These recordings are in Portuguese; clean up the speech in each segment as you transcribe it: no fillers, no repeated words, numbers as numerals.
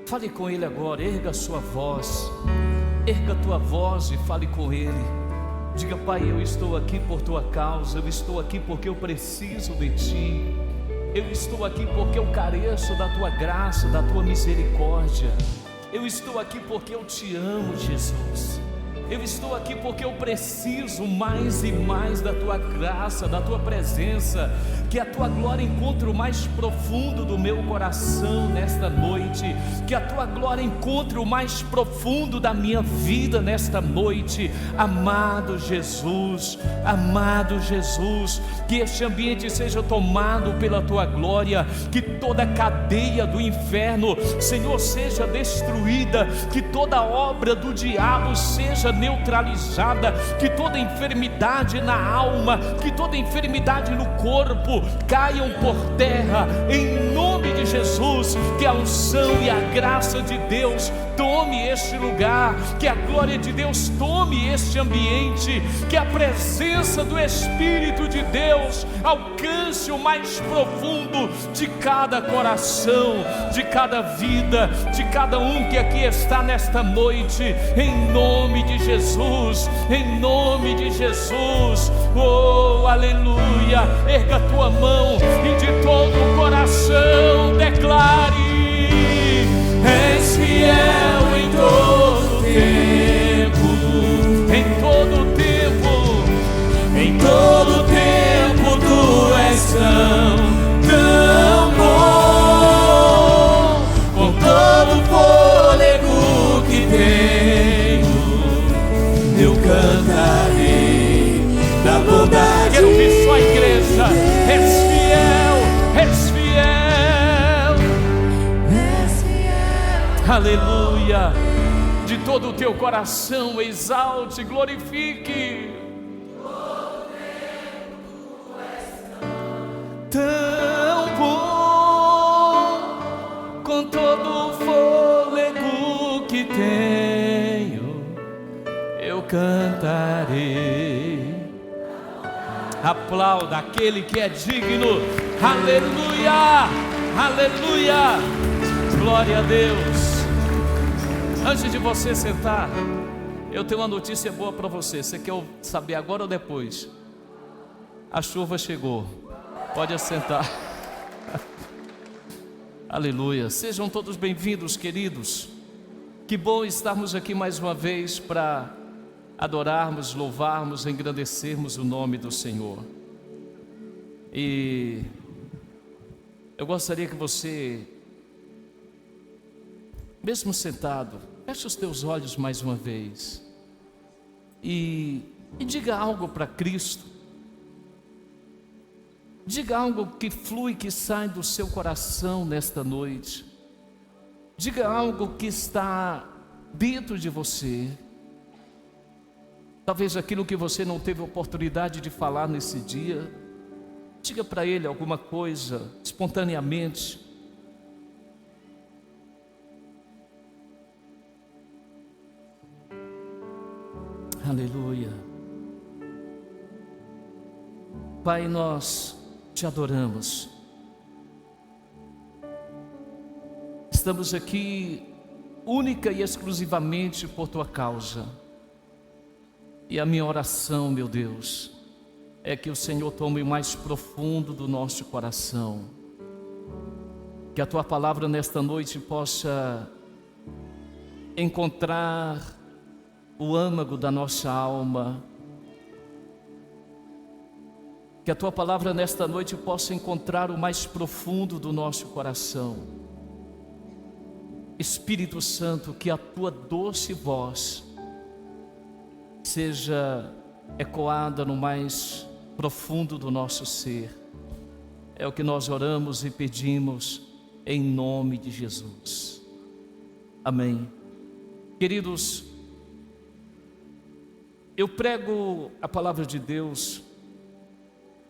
Fale com Ele agora, erga a sua voz, erga a tua voz e fale com Ele. Diga: Pai, eu estou aqui por tua causa, eu estou aqui porque eu preciso de Ti, eu estou aqui porque eu careço da tua graça, da tua misericórdia, eu estou aqui porque eu te amo, Jesus. Eu estou aqui porque eu preciso mais e mais da tua graça, da tua presença. Que a tua glória encontre o mais profundo do meu coração nesta noite. Que a tua glória encontre o mais profundo da minha vida nesta noite. Amado Jesus, que este ambiente seja tomado pela tua glória. Que toda cadeia do inferno, Senhor, seja destruída. Que toda obra do diabo seja neutralizada, que toda enfermidade na alma, que toda enfermidade no corpo caiam por terra, em nome de Jesus. Que a unção e a graça de Deus tome este lugar, que a glória de Deus tome este ambiente, que a presença do Espírito de Deus alcance o mais profundo de cada coração, de cada vida, de cada um que aqui está nesta noite, em nome de Jesus, em nome de Jesus. Oh, aleluia. Erga a tua mão e de todo o coração declare: és fiel em todo tempo, em todo tempo, em todo tempo tu és tão bom. Com todo o fôlego que tenho, eu cantarei da bondade. Quero ouvir só a igreja. És fiel, és fiel, és fiel. Aleluia. De todo o teu coração exalte, glorifique. Tão bom, com todo o fôlego que tenho, eu cantarei. Aplauda aquele que é digno. Aleluia, aleluia, glória a Deus. Antes de você sentar, eu tenho uma notícia boa para você. Você quer saber agora ou depois? A chuva chegou. Pode assentar. Aleluia. Sejam todos bem-vindos, queridos. Que bom estarmos aqui mais uma vez para adorarmos, louvarmos, engrandecermos o nome do Senhor. E eu gostaria que você, mesmo sentado, feche os teus olhos mais uma vez e diga algo para Cristo. Diga algo que flui, que sai do seu coração nesta noite. Diga algo que está dentro de você. Talvez aquilo que você não teve oportunidade de falar nesse dia. Diga para Ele alguma coisa espontaneamente. Aleluia. Pai, nós te adoramos. Estamos aqui única e exclusivamente por tua causa. E a minha oração, meu Deus, é que o Senhor tome o mais profundo do nosso coração. Que a tua palavra nesta noite possa encontrar o âmago da nossa alma. Que a tua palavra nesta noite possa encontrar o mais profundo do nosso coração. Espírito Santo, que a tua doce voz seja ecoada no mais profundo do nosso ser. É o que nós oramos e pedimos em nome de Jesus. Amém. Queridos, eu prego a palavra de Deus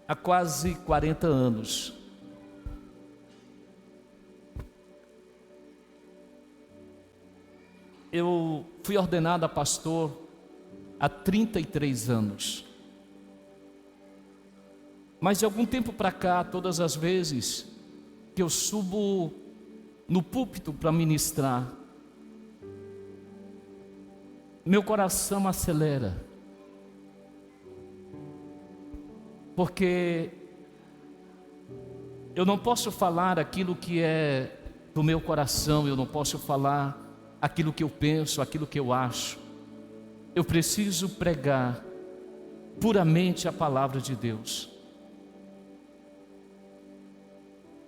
há quase 40 anos. Eu fui ordenado a pastor há 33 anos. Mas de algum tempo para cá, todas as vezes que eu subo no púlpito para ministrar, meu coração acelera, porque eu não posso falar aquilo que é do meu coração, eu não posso falar aquilo que eu penso, aquilo que eu acho. Eu preciso pregar puramente a palavra de Deus.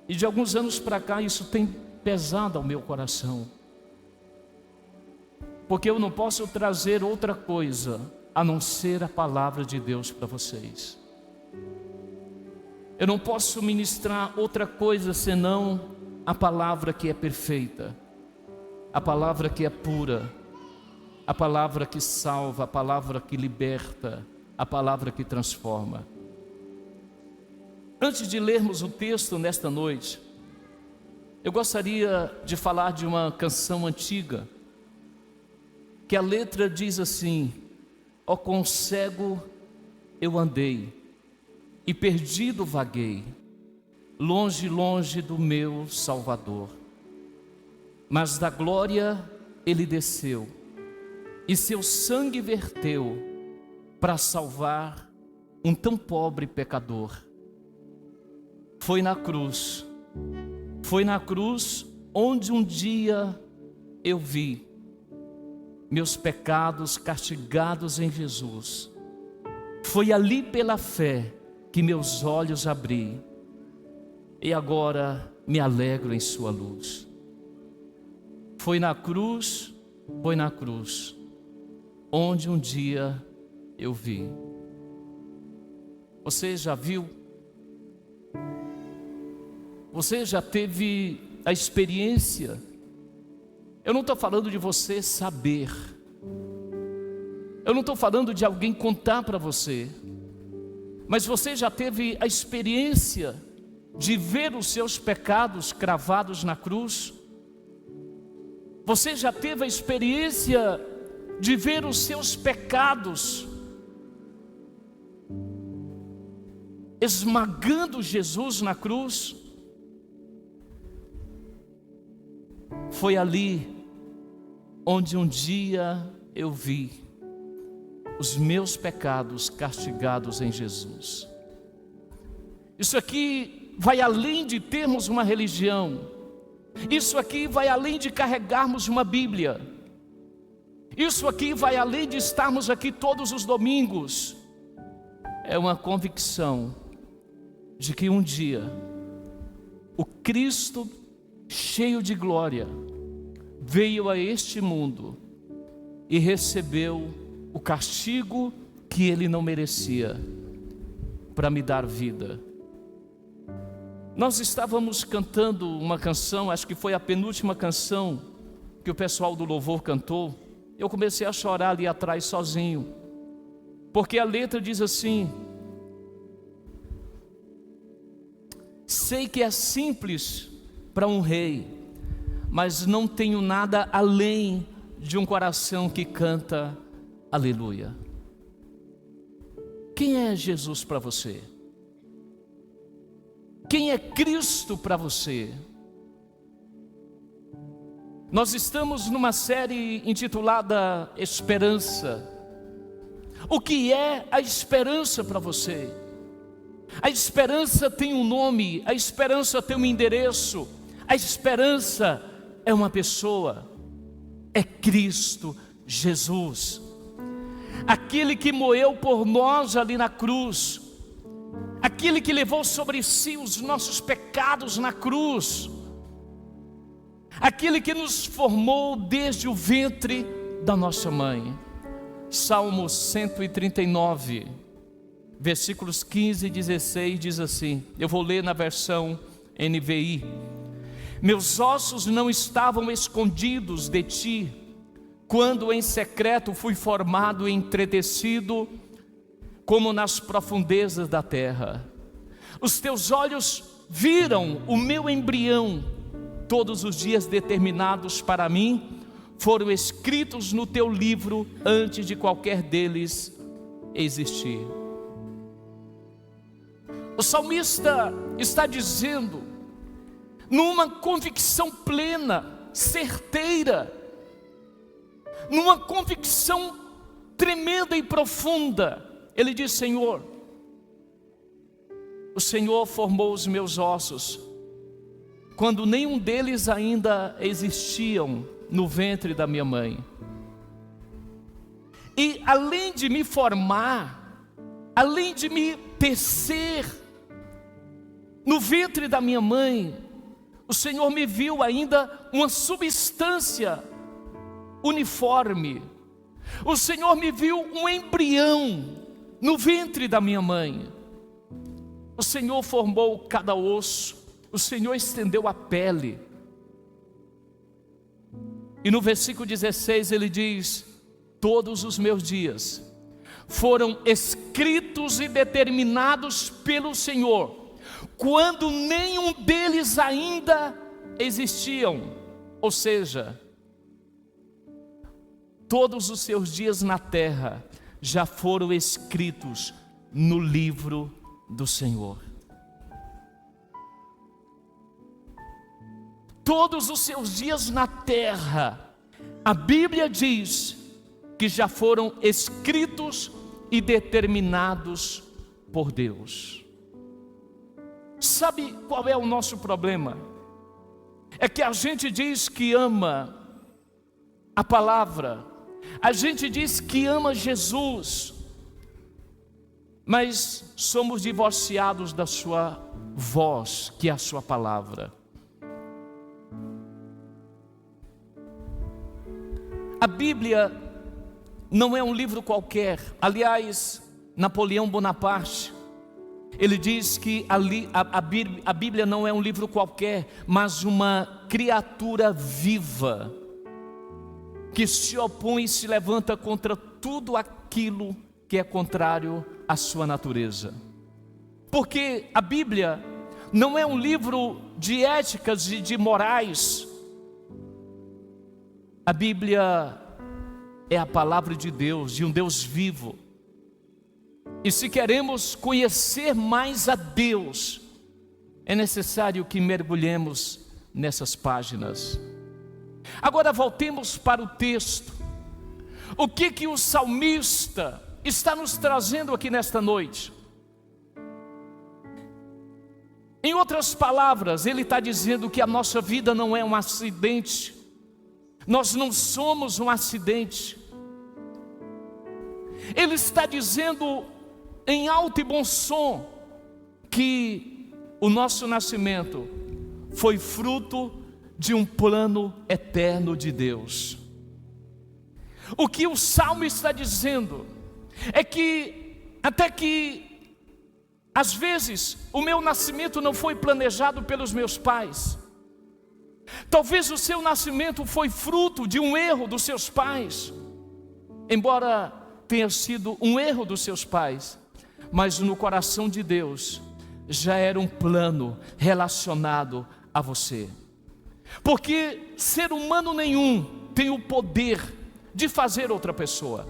E de alguns anos para cá isso tem pesado ao meu coração, porque eu não posso trazer outra coisa a não ser a palavra de Deus para vocês. Eu não posso ministrar outra coisa senão a palavra que é perfeita, a palavra que é pura, a palavra que salva, a palavra que liberta, a palavra que transforma. Antes de lermos o texto nesta noite, eu gostaria de falar de uma canção antiga, que a letra diz assim: ó, quão cego eu andei, e perdido vaguei, longe, longe do meu Salvador. Mas da glória ele desceu, e seu sangue verteu, para salvar um tão pobre pecador. Foi na cruz onde um dia eu vi meus pecados castigados em Jesus. Foi ali pela fé que meus olhos abri, e agora me alegro em sua luz. Foi na cruz, onde um dia eu vi. Você já viu? Você já teve a experiência? Eu não estou falando de você saber, eu não estou falando de alguém contar para você, mas você já teve a experiência de ver os seus pecados cravados na cruz? Você já teve a experiência de ver os seus pecados esmagando Jesus na cruz? Foi ali onde um dia eu vi os meus pecados castigados em Jesus. Isso aqui vai além de termos uma religião. Isso aqui vai além de carregarmos uma Bíblia. Isso aqui vai além de estarmos aqui todos os domingos. É uma convicção de que um dia o Cristo cheio de glória veio a este mundo e recebeu o castigo que ele não merecia para me dar vida. Nós estávamos cantando uma canção, acho que foi a penúltima canção que o pessoal do louvor cantou. Eu comecei a chorar ali atrás sozinho, porque a letra diz assim: sei que é simples para um rei, mas não tenho nada além de um coração que canta aleluia. Quem é Jesus para você? Quem é Cristo para você? Nós estamos numa série intitulada Esperança. O que é a esperança para você? A esperança tem um nome, a esperança tem um endereço, a esperança é uma pessoa, é Cristo Jesus, aquele que morreu por nós ali na cruz, aquele que levou sobre si os nossos pecados na cruz, aquele que nos formou desde o ventre da nossa mãe. Salmo 139, versículos 15 e 16 diz assim, eu vou ler na versão NVI: meus ossos não estavam escondidos de ti, quando em secreto fui formado e entretecido, como nas profundezas da terra. Os teus olhos viram o meu embrião, todos os dias determinados para mim foram escritos no teu livro antes de qualquer deles existir. O salmista está dizendo: numa convicção plena, certeira, numa convicção tremenda e profunda. Ele diz: Senhor, o Senhor formou os meus ossos quando nenhum deles ainda existiam no ventre da minha mãe. E além de me formar, além de me tecer no ventre da minha mãe, o Senhor me viu ainda uma substância uniforme. O Senhor me viu um embrião no ventre da minha mãe. O Senhor formou cada osso, o Senhor estendeu a pele. E no versículo 16 ele diz: todos os meus dias foram escritos e determinados pelo Senhor, quando nenhum deles ainda existiam. Ou seja, todos os seus dias na terra já foram escritos no livro do Senhor. Todos os seus dias na terra, a Bíblia diz que já foram escritos e determinados por Deus. Sabe qual é o nosso problema? É que a gente diz que ama a palavra, a gente diz que ama Jesus, mas somos divorciados da sua voz, que é a sua palavra. A Bíblia não é um livro qualquer. Aliás, Napoleão Bonaparte, ele diz que a Bíblia não é um livro qualquer, mas uma criatura viva, que se opõe e se levanta contra tudo aquilo que é contrário à sua natureza. Porque a Bíblia não é um livro de éticas e de morais. A Bíblia é a palavra de Deus, de um Deus vivo. E se queremos conhecer mais a Deus, é necessário que mergulhemos nessas páginas. Agora voltemos para o texto. O que o salmista está nos trazendo aqui nesta noite? Em outras palavras, ele está dizendo que a nossa vida não é um acidente. Nós não somos um acidente. Ele está dizendo em alto e bom som que o nosso nascimento foi fruto de um plano eterno de Deus. O que o salmo está dizendo é que até que às vezes o meu nascimento não foi planejado pelos meus pais. Talvez o seu nascimento foi fruto de um erro dos seus pais, embora tenha sido um erro dos seus pais, mas no coração de Deus já era um plano relacionado a você. Porque ser humano nenhum tem o poder de fazer outra pessoa.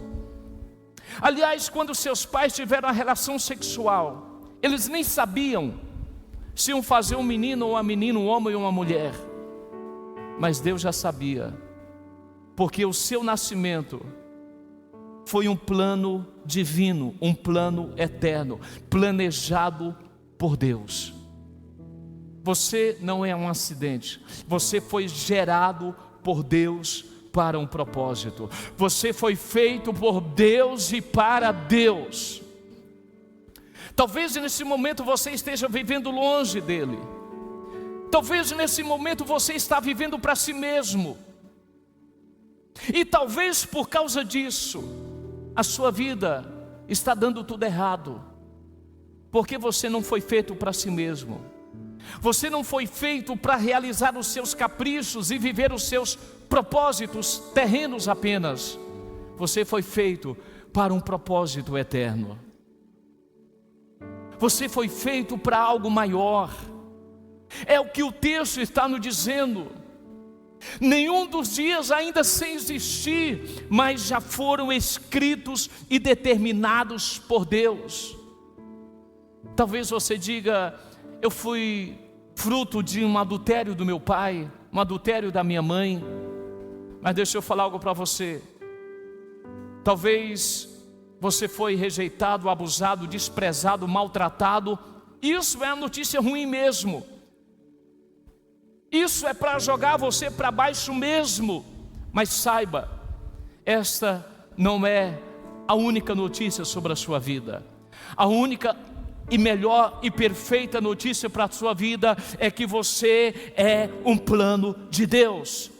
Aliás, quando seus pais tiveram a relação sexual, eles nem sabiam se iam fazer um menino ou uma menina, um homem ou uma mulher. Mas Deus já sabia, porque o seu nascimento foi um plano divino, um plano eterno, planejado por Deus. Você não é um acidente, você foi gerado por Deus para um propósito. Você foi feito por Deus e para Deus. Talvez nesse momento você esteja vivendo longe dele. Talvez nesse momento você está vivendo para si mesmo. E talvez por causa disso a sua vida está dando tudo errado. Porque você não foi feito para si mesmo. Você não foi feito para realizar os seus caprichos e viver os seus propósitos terrenos apenas. Você foi feito para um propósito eterno. Você foi feito para algo maior. É o que o texto está nos dizendo. Nenhum dos dias ainda sem existir, mas já foram escritos e determinados por Deus. Talvez você diga: eu fui fruto de um adultério do meu pai, um adultério da minha mãe. Mas deixa eu falar algo para você. Talvez você foi rejeitado, abusado, desprezado, maltratado. Isso é a notícia ruim mesmo. Isso é para jogar você para baixo mesmo. Mas saiba, esta não é a única notícia sobre a sua vida. A única e melhor e perfeita notícia para a sua vida é que você é um plano de Deus.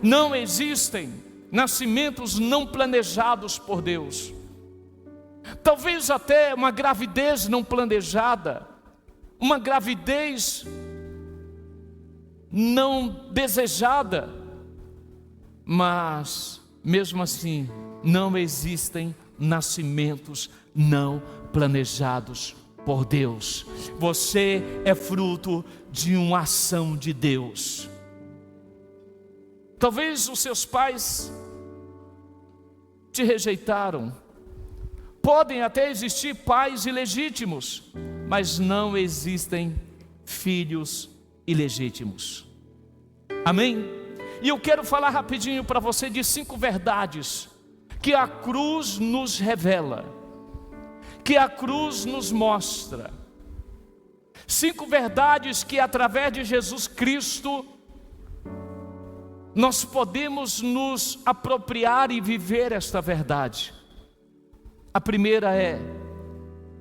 Não existem nascimentos não planejados por Deus. Talvez até uma gravidez não planejada, uma gravidez não desejada, mas mesmo assim não existem nascimentos não planejados por Deus. Você é fruto de uma ação de Deus. Talvez os seus pais te rejeitaram. Podem até existir pais ilegítimos, mas não existem filhos ilegítimos. Amém? E eu quero falar rapidinho para você de 5 verdades que a cruz nos revela, que a cruz nos mostra. 5 verdades que através de Jesus Cristo nós podemos nos apropriar e viver esta verdade. A primeira é: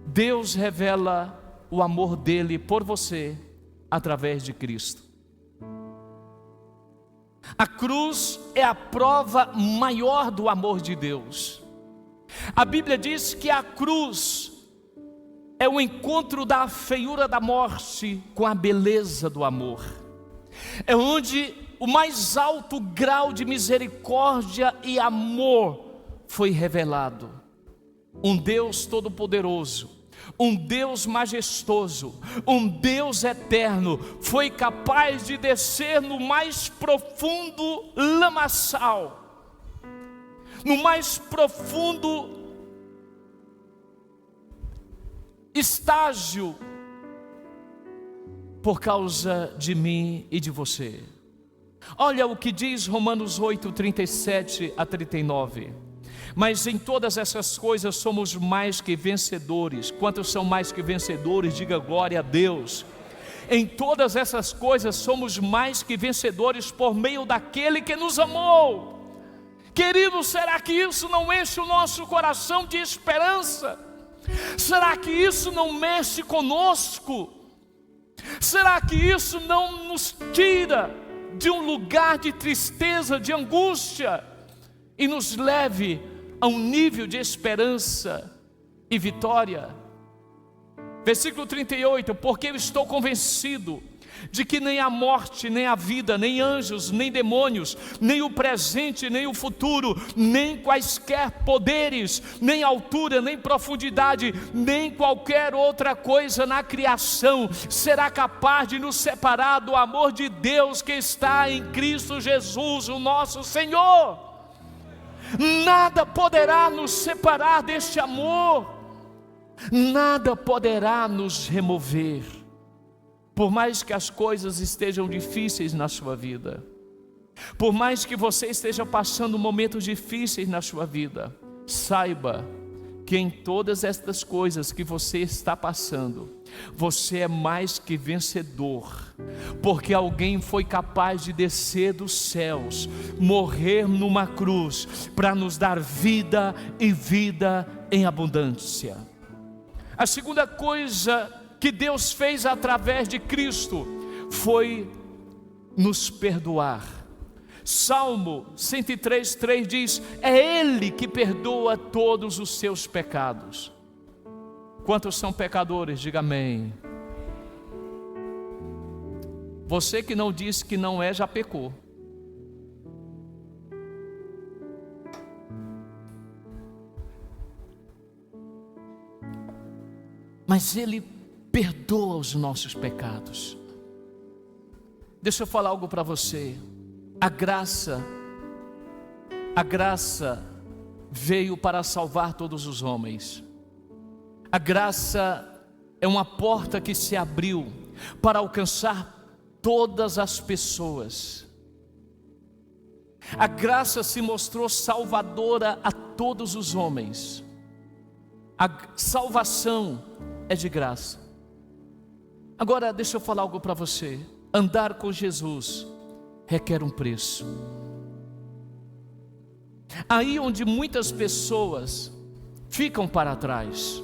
Deus revela o amor dele por você através de Cristo. A cruz é a prova maior do amor de Deus. A Bíblia diz que a cruz é o encontro da feiura da morte com a beleza do amor. É onde o mais alto grau de misericórdia e amor foi revelado. Um Deus todo-poderoso, um Deus majestoso, um Deus eterno, foi capaz de descer no mais profundo lamaçal, no mais profundo estágio, por causa de mim e de você. Olha o que diz Romanos 8, 37 a 39. Mas em todas essas coisas somos mais que vencedores. Quantos são mais que vencedores? Diga glória a Deus. Em todas essas coisas somos mais que vencedores por meio daquele que nos amou. Querido, será que isso não enche o nosso coração de esperança? Será que isso não mexe conosco? Será que isso não nos tira de um lugar de tristeza, de angústia, e nos leve a um nível de esperança e vitória? Versículo 38, porque eu estou convencido de que nem a morte, nem a vida, nem anjos, nem demônios, nem o presente, nem o futuro, nem quaisquer poderes, nem altura, nem profundidade, nem qualquer outra coisa na criação será capaz de nos separar do amor de Deus que está em Cristo Jesus, o nosso Senhor. Nada poderá nos separar deste amor, nada poderá nos remover. Por mais que as coisas estejam difíceis na sua vida, por mais que você esteja passando momentos difíceis na sua vida, saiba que em todas estas coisas que você está passando, você é mais que vencedor, porque alguém foi capaz de descer dos céus, morrer numa cruz, para nos dar vida e vida em abundância. A segunda coisa que Deus fez através de Cristo foi nos perdoar. Salmo 103:3 diz: é Ele que perdoa todos os seus pecados. Quantos são pecadores? Diga amém. Você que não disse que não é, já pecou. Mas Ele perdoa os nossos pecados. Deixa eu falar algo para você. A graça veio para salvar todos os homens. A graça é uma porta que se abriu para alcançar todas as pessoas. A graça se mostrou salvadora a todos os homens. A salvação é de graça. Agora deixa eu falar algo para você. Andar com Jesus requer um preço. Aí onde muitas pessoas ficam para trás,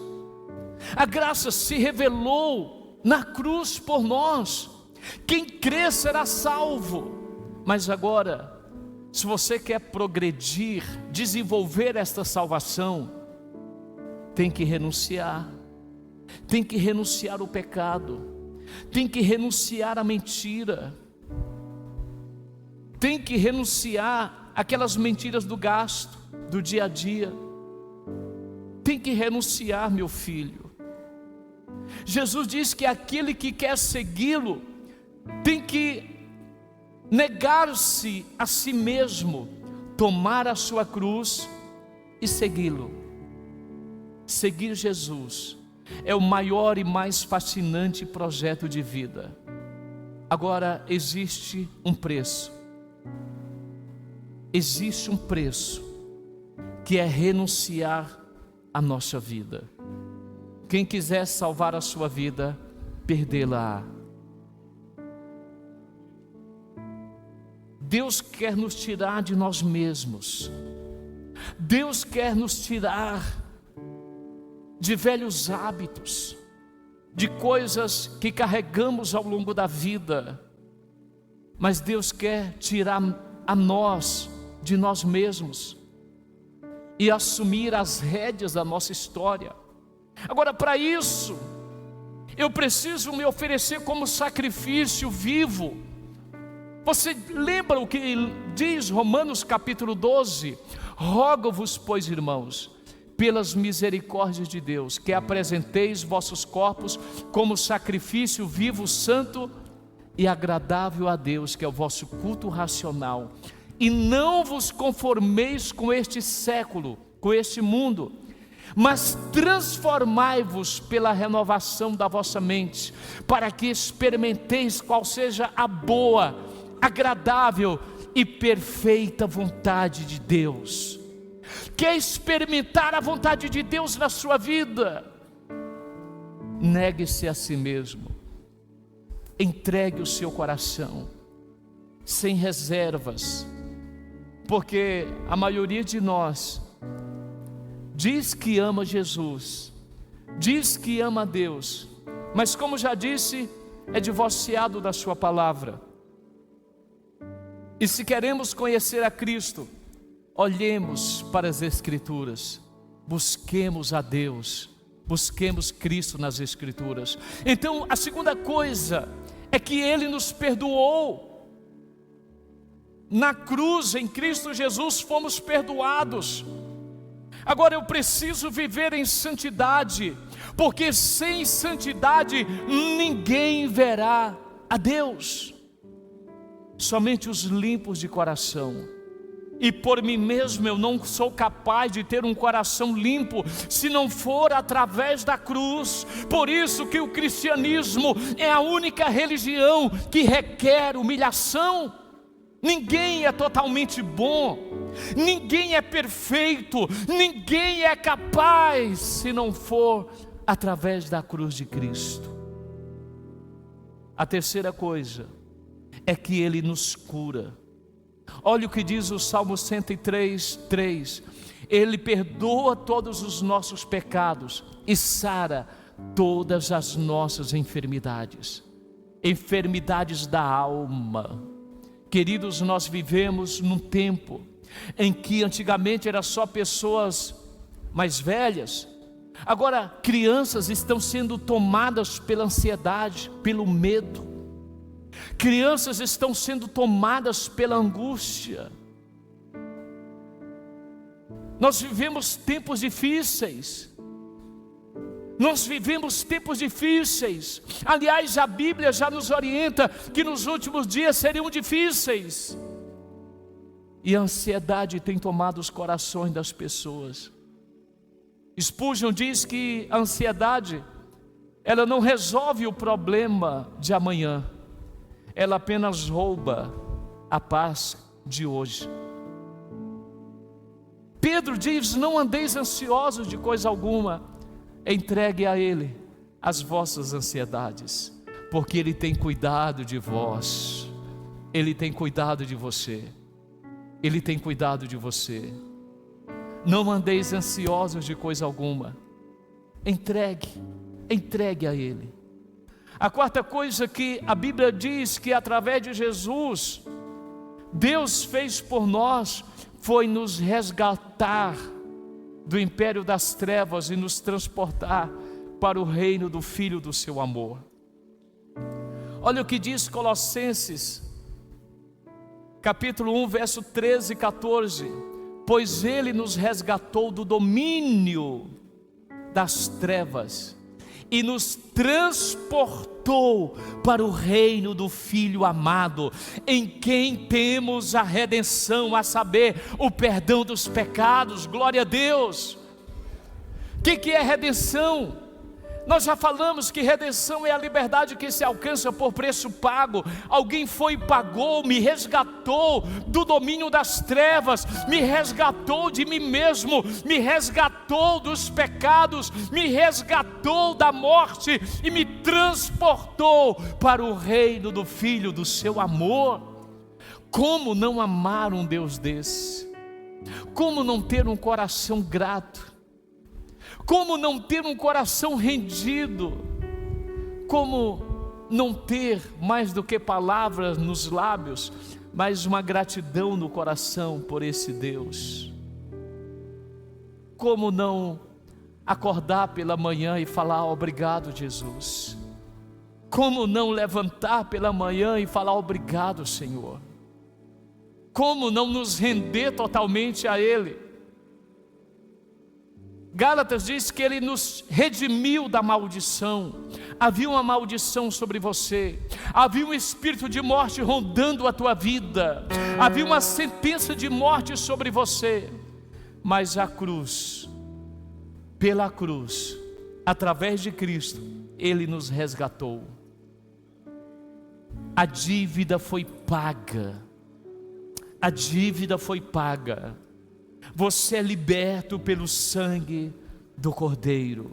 a graça se revelou na cruz por nós. Quem crê será salvo. Mas agora, se você quer progredir, desenvolver esta salvação, tem que renunciar. Tem que renunciar ao pecado. Tem que renunciar à mentira. Tem que renunciar àquelas mentiras do gasto, do dia a dia. Tem que renunciar, meu filho. Jesus diz que aquele que quer segui-lo tem que negar-se a si mesmo, tomar a sua cruz e segui-lo. Seguir Jesus é o maior e mais fascinante projeto de vida. Agora existe um preço. Existe um preço, que é renunciar à nossa vida. Quem quiser salvar a sua vida, perdê-la. Deus quer nos tirar de nós mesmos. Deus quer nos tirar de velhos hábitos, de coisas que carregamos ao longo da vida. Mas Deus quer tirar a nós de nós mesmos e assumir as rédeas da nossa história. Agora, para isso, eu preciso me oferecer como sacrifício vivo. Você lembra o que diz Romanos capítulo 12? Rogo-vos, pois, irmãos, pelas misericórdias de Deus, que apresenteis vossos corpos como sacrifício vivo, santo e agradável a Deus, que é o vosso culto racional. E não vos conformeis com este século, com este mundo, mas transformai-vos pela renovação da vossa mente, para que experimenteis qual seja a boa, agradável e perfeita vontade de Deus. Quer experimentar a vontade de Deus na sua vida? Negue-se a si mesmo, entregue o seu coração, sem reservas, porque a maioria de nós diz que ama Jesus, diz que ama a Deus, mas como já disse, é divorciado da sua palavra. E se queremos conhecer a Cristo, olhemos para as Escrituras, busquemos a Deus, busquemos Cristo nas Escrituras. Então a segunda coisa é que Ele nos perdoou. Na cruz, em Cristo Jesus, fomos perdoados. Agora eu preciso viver em santidade, porque sem santidade ninguém verá a Deus. Somente os limpos de coração. E por mim mesmo eu não sou capaz de ter um coração limpo se não for através da cruz. Por isso que o cristianismo é a única religião que requer humilhação. Ninguém é totalmente bom, ninguém é perfeito, ninguém é capaz se não for através da cruz de Cristo. A terceira coisa é que Ele nos cura. Olha o que diz o Salmo 103:3. Ele perdoa todos os nossos pecados e sara todas as nossas enfermidades. Enfermidades da alma. Queridos, nós vivemos num tempo em que antigamente era só pessoas mais velhas. Agora crianças estão sendo tomadas pela ansiedade, pelo medo. Crianças estão sendo tomadas pela angústia. Nós vivemos tempos difíceis. Nós vivemos tempos difíceis. Aliás, a Bíblia já nos orienta que nos últimos dias seriam difíceis. E a ansiedade tem tomado os corações das pessoas. Spurgeon diz que a ansiedade ela não resolve o problema de amanhã, ela apenas rouba a paz de hoje. Pedro diz: não andeis ansiosos de coisa alguma, entregue a Ele as vossas ansiedades, porque Ele tem cuidado de vós, Ele tem cuidado de você, Ele tem cuidado de você. Não andeis ansiosos de coisa alguma, entregue a Ele. A quarta coisa que a Bíblia diz que através de Jesus, Deus fez por nós, foi nos resgatar do império das trevas e nos transportar para o reino do Filho do seu amor. Olha o que diz Colossenses, capítulo 1, verso 13 e 14. Pois Ele nos resgatou do domínio das trevas e nos transportou para o reino do Filho amado, em quem temos a redenção, a saber, o perdão dos pecados. Glória a Deus. O que é redenção? Nós já falamos que redenção é a liberdade que se alcança por preço pago. Alguém foi e pagou, me resgatou do domínio das trevas, me resgatou de mim mesmo, me resgatou dos pecados, me resgatou da morte e me transportou para o reino do Filho do seu amor. Como não amar um Deus desse? Como não ter um coração grato? Como não ter um coração rendido? Como não ter mais do que palavras nos lábios, mas uma gratidão no coração por esse Deus? Como não acordar pela manhã e falar: obrigado, Jesus? Como não levantar pela manhã e falar: obrigado, Senhor? Como não nos render totalmente a Ele? Gálatas diz que Ele nos redimiu da maldição. Havia uma maldição sobre você, havia um espírito de morte rondando a tua vida, havia uma sentença de morte sobre você, mas a cruz, pela cruz, através de Cristo, Ele nos resgatou. A dívida foi paga, a dívida foi paga. Você é liberto pelo sangue do Cordeiro.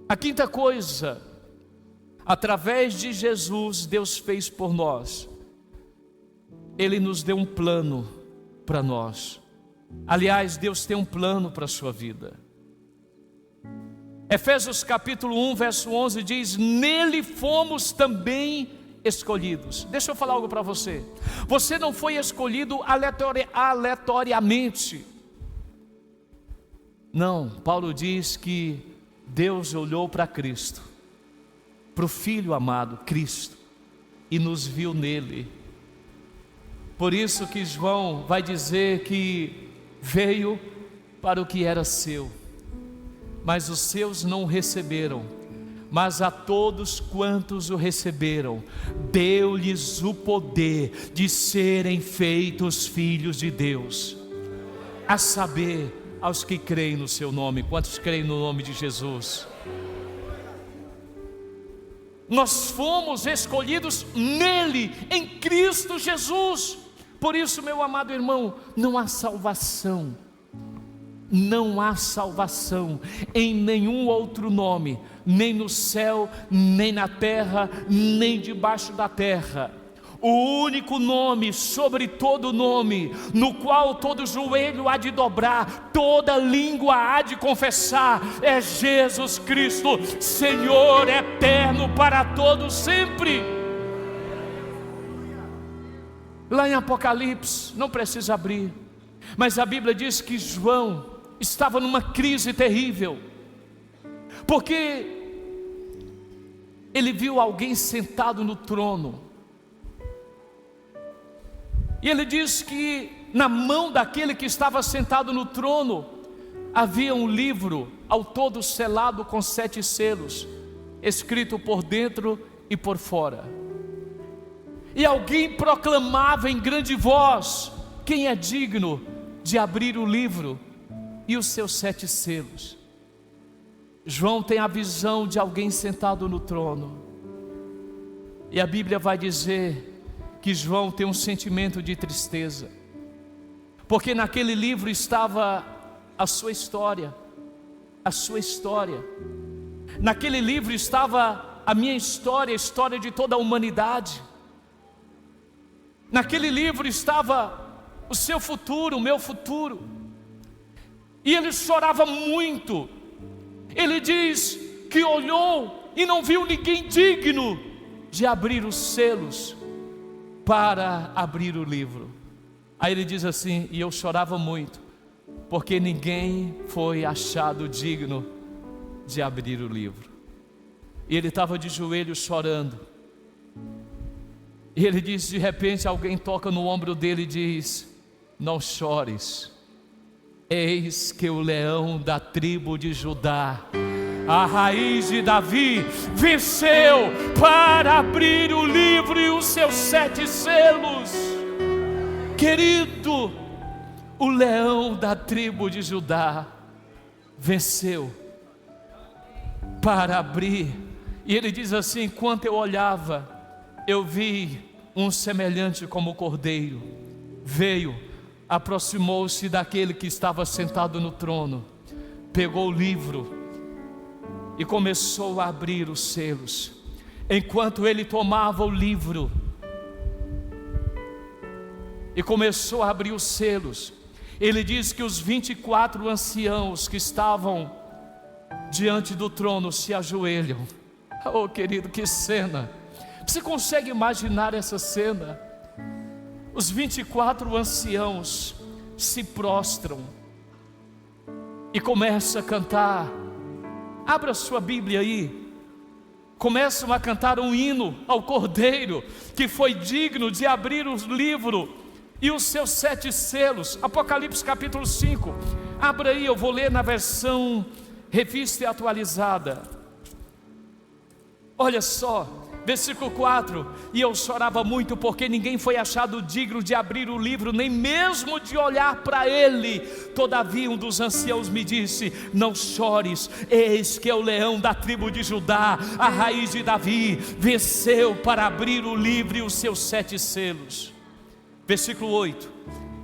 A quinta coisa, através de Jesus, Deus fez por nós. Ele nos deu um plano para nós. Aliás, Deus tem um plano para a sua vida. Efésios capítulo 1, verso 11 diz: nele fomos também escolhidos. Deixa eu falar algo para você. Você não foi escolhido aleatoriamente. Não, Paulo diz que Deus olhou para Cristo, para o Filho amado, Cristo, e nos viu nele. Por isso que João vai dizer que veio para o que era seu, mas os seus não o receberam. Mas a todos quantos o receberam, deu-lhes o poder de serem feitos filhos de Deus, a saber, aos que creem no seu nome. Quantos creem no nome de Jesus? Nós fomos escolhidos nele, em Cristo Jesus. Por isso, meu amado irmão, não há salvação, não há salvação em nenhum outro nome, nem no céu, nem na terra, nem debaixo da terra. O único nome sobre todo nome, no qual todo joelho há de dobrar, toda língua há de confessar, é Jesus Cristo, Senhor eterno para todos sempre. Lá em Apocalipse, não precisa abrir, mas a Bíblia diz que João estava numa crise terrível, porque ele viu alguém sentado no trono, e ele diz que na mão daquele que estava sentado no trono havia um livro, ao todo selado com 7 selos, escrito por dentro e por fora. E alguém proclamava em grande voz: quem é digno de abrir o livro e os seus 7 selos? João tem a visão de alguém sentado no trono. E a Bíblia vai dizer que João tem um sentimento de tristeza, porque naquele livro estava a sua história, a sua história. Naquele livro estava a minha história, a história de toda a humanidade. Naquele livro estava o seu futuro, o meu futuro. E ele chorava muito. Ele diz que olhou e não viu ninguém digno de abrir os selos para abrir o livro. Aí ele diz assim: e eu chorava muito, porque ninguém foi achado digno de abrir o livro. E ele estava de joelhos chorando. E ele diz, de repente alguém toca no ombro dele e diz: não chores, eis que o leão da tribo de Judá, a raiz de Davi, venceu para abrir o livro e os seus 7 selos. Querido, o leão da tribo de Judá venceu para abrir. E ele diz assim: enquanto eu olhava, eu vi um semelhante como cordeiro. Veio, aproximou-se daquele que estava sentado no trono, pegou o livro e começou a abrir os selos. Enquanto ele tomava o livro e começou a abrir os selos, ele diz que os 24 anciãos que estavam diante do trono se ajoelham. Oh, querido, que cena! Você consegue imaginar essa cena? Os 24 anciãos se prostram e começam a cantar. Abra sua Bíblia aí. Começam a cantar um hino ao Cordeiro, que foi digno de abrir o livro e os seus 7 selos. Apocalipse capítulo 5. Abra aí, eu vou ler na versão revista e atualizada. Olha só, versículo 4: e eu chorava muito, porque ninguém foi achado digno de abrir o livro, nem mesmo de olhar para ele. Todavia um dos anciãos me disse: não chores, eis que é o leão da tribo de Judá, a raiz de Davi, venceu para abrir o livro e os seus 7 selos. Versículo 8: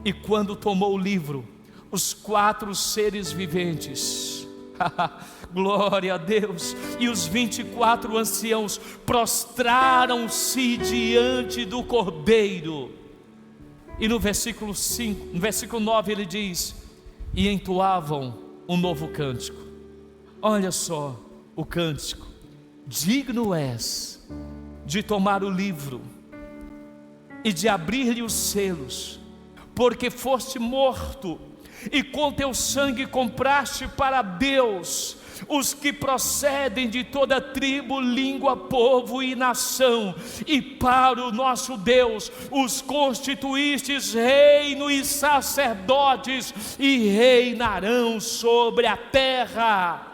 e quando tomou o livro, os 4 seres viventes glória a Deus, e os 24 anciãos prostraram-se diante do Cordeiro. E no versículo 5, no versículo 9 ele diz: e entoavam um novo cântico. Olha só o cântico: digno és de tomar o livro e de abrir-lhe os selos, porque foste morto, e com teu sangue compraste para Deus os que procedem de toda tribo, língua, povo e nação, e para o nosso Deus os constituístes reino e sacerdotes, e reinarão sobre a terra.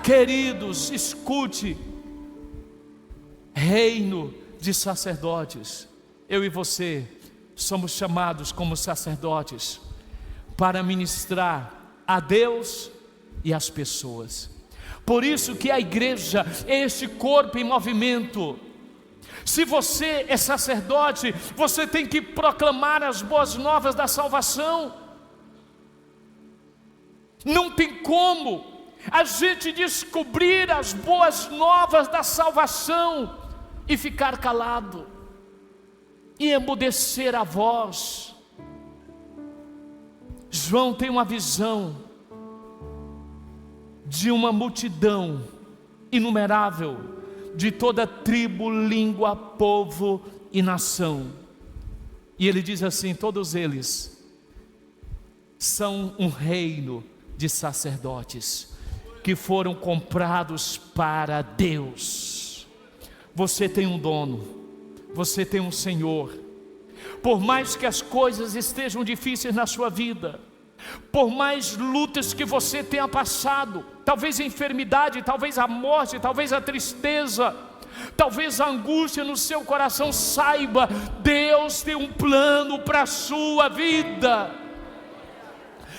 Queridos, escute: reino de sacerdotes. Eu e você somos chamados como sacerdotes para ministrar a Deus e as pessoas. Por isso que a igreja é este corpo em movimento. Se você é sacerdote, você tem que proclamar as boas novas da salvação. Não tem como a gente descobrir as boas novas da salvação e ficar calado e emudecer a voz. João tem uma visão de uma multidão inumerável, de toda tribo, língua, povo e nação. E ele diz assim: todos eles são um reino de sacerdotes que foram comprados para Deus. Você tem um dono, você tem um Senhor. Por mais que as coisas estejam difíceis na sua vida, por mais lutas que você tenha passado, talvez a enfermidade, talvez a morte, talvez a tristeza, talvez a angústia no seu coração, saiba, Deus tem um plano para a sua vida.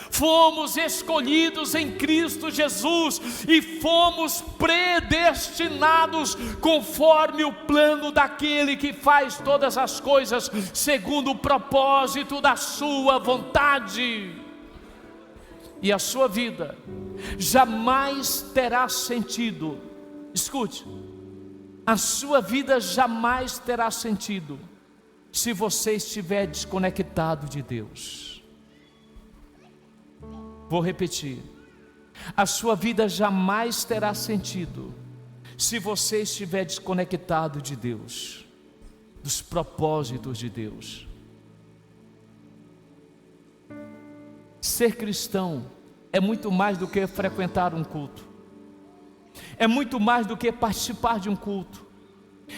fomos escolhidos em Cristo Jesus e fomos predestinados conforme o plano daquele que faz todas as coisas segundo o propósito da sua vontade. E a sua vida jamais terá sentido, escute, a sua vida jamais terá sentido se você estiver desconectado de Deus. Vou repetir, a sua vida jamais terá sentido se você estiver desconectado de Deus, dos propósitos de Deus. Ser cristão é muito mais do que frequentar um culto, é muito mais do que participar de um culto,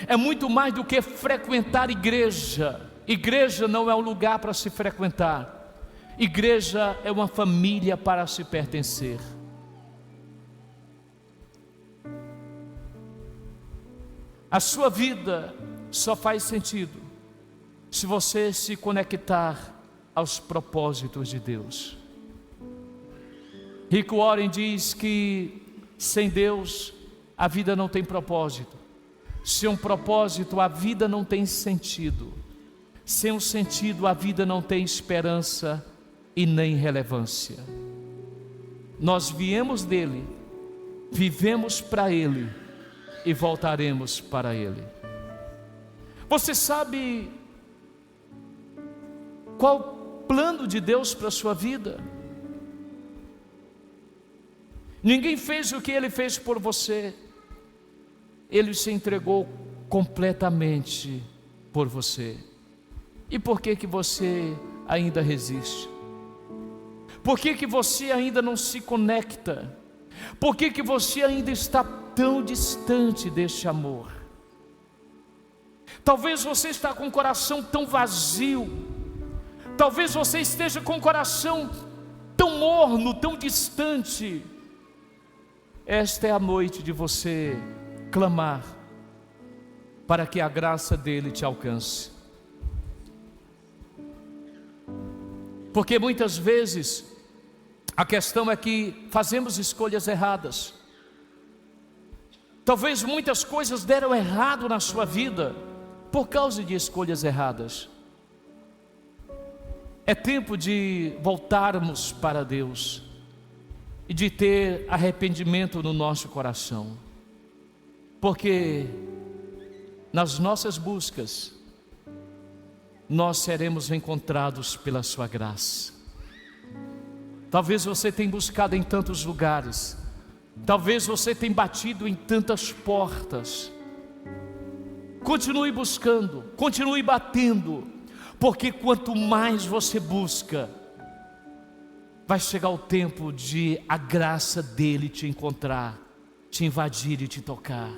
é muito mais do que frequentar igreja. Igreja não é um lugar para se frequentar, igreja é uma família para se pertencer. A sua vida só faz sentido se você se conectar aos propósitos de Deus. Rick Warren diz que sem Deus a vida não tem propósito. Sem um propósito a vida não tem sentido. Sem um sentido a vida não tem esperança e nem relevância. Nós viemos dele, vivemos para ele e voltaremos para ele. Você sabe qual o plano de Deus para a sua vida? Ninguém fez o que ele fez por você. Ele se entregou completamente por você. E por que você ainda resiste? Por que você ainda não se conecta? Por que você ainda está tão distante deste amor? Talvez você está com o coração tão vazio. Talvez você esteja com o coração tão morno, tão distante. Esta é a noite de você clamar para que a graça dele te alcance. Porque muitas vezes a questão é que fazemos escolhas erradas. Talvez muitas coisas deram errado na sua vida por causa de escolhas erradas. É tempo de voltarmos para Deus e de ter arrependimento no nosso coração, porque nas nossas buscas nós seremos encontrados pela sua graça. Talvez você tenha buscado em tantos lugares, talvez você tenha batido em tantas portas. Continue buscando, continue batendo, porque quanto mais você busca, vai chegar o tempo de a graça dele te encontrar, te invadir e te tocar.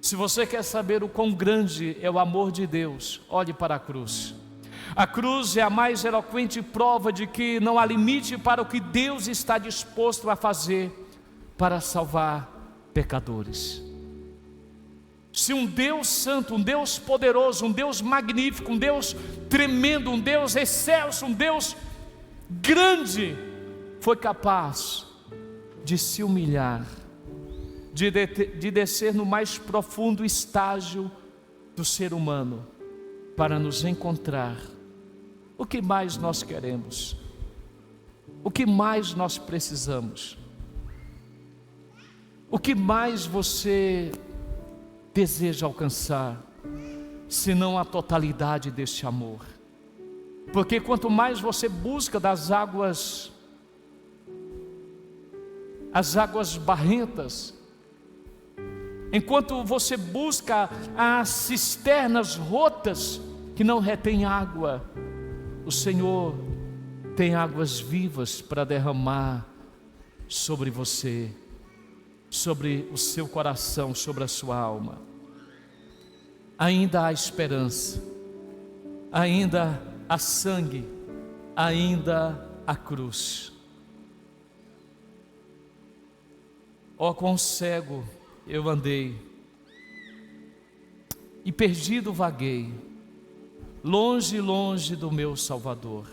Se você quer saber o quão grande é o amor de Deus, olhe para a cruz. A cruz é a mais eloquente prova de que não há limite para o que Deus está disposto a fazer para salvar pecadores. Se um Deus santo, um Deus poderoso, um Deus magnífico, um Deus tremendo, um Deus excelso, um Deus grande, foi capaz de se humilhar, de descer no mais profundo estágio do ser humano, para nos encontrar, o que mais nós queremos? O que mais nós precisamos? O que mais você deseja alcançar, senão a totalidade deste amor? Porque quanto mais você busca das águas, as águas barrentas, enquanto você busca as cisternas rotas que não retêm água, o Senhor tem águas vivas para derramar sobre você, sobre o seu coração, sobre a sua alma. Ainda há esperança, ainda há sangue, ainda há cruz. Ó, quão cego eu andei e perdido vaguei, longe, longe do meu Salvador.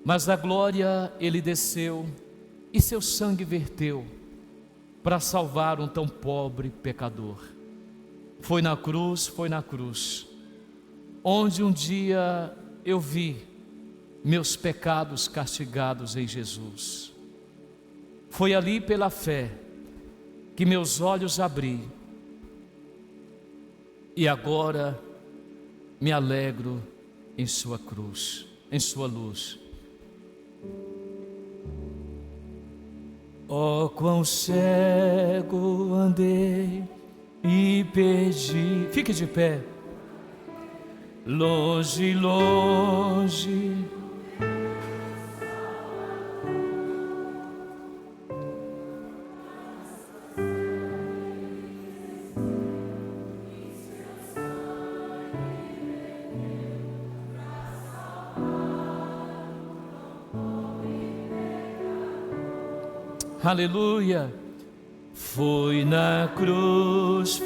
Mas da glória ele desceu e seu sangue verteu para salvar um tão pobre pecador. Foi na cruz, onde um dia eu vi meus pecados castigados em Jesus. Foi ali pela fé que meus olhos abri, e agora me alegro em sua cruz, em sua luz. Oh, quão cego andei e perdi. Fique de pé. Longe, longe. Aleluia. Foi na cruz,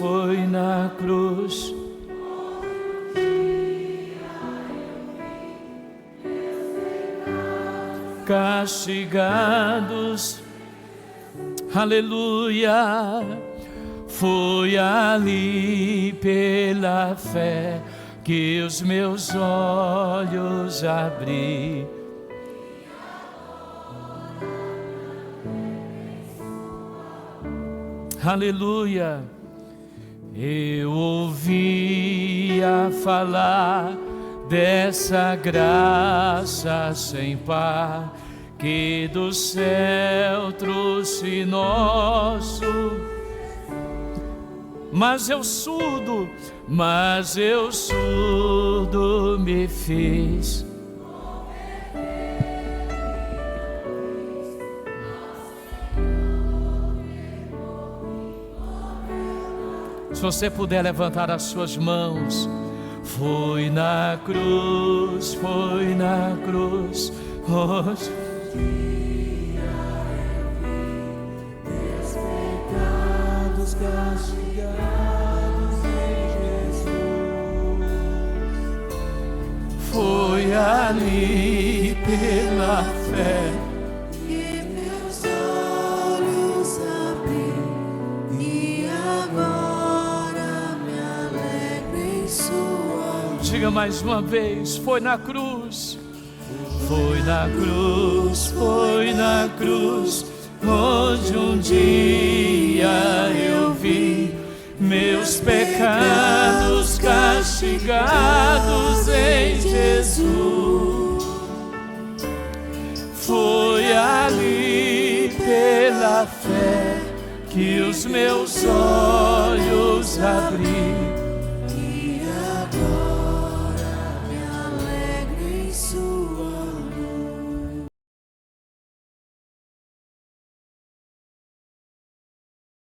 castigados, aleluia. Foi ali pela fé que os meus olhos abri. Aleluia. Eu ouvia falar dessa graça sem par que do céu trouxe nosso. Mas eu surdo me fiz. Se você puder levantar as suas mãos. Foi na cruz, hoje meus pecados castigados em Jesus. Foi ali pela fé que meus olhos abri, e agora me alegro em sua. Diga mais uma vez, foi na cruz, onde um dia eu vi meus pecados castigados em Jesus. Foi ali pela fé que os meus olhos abri,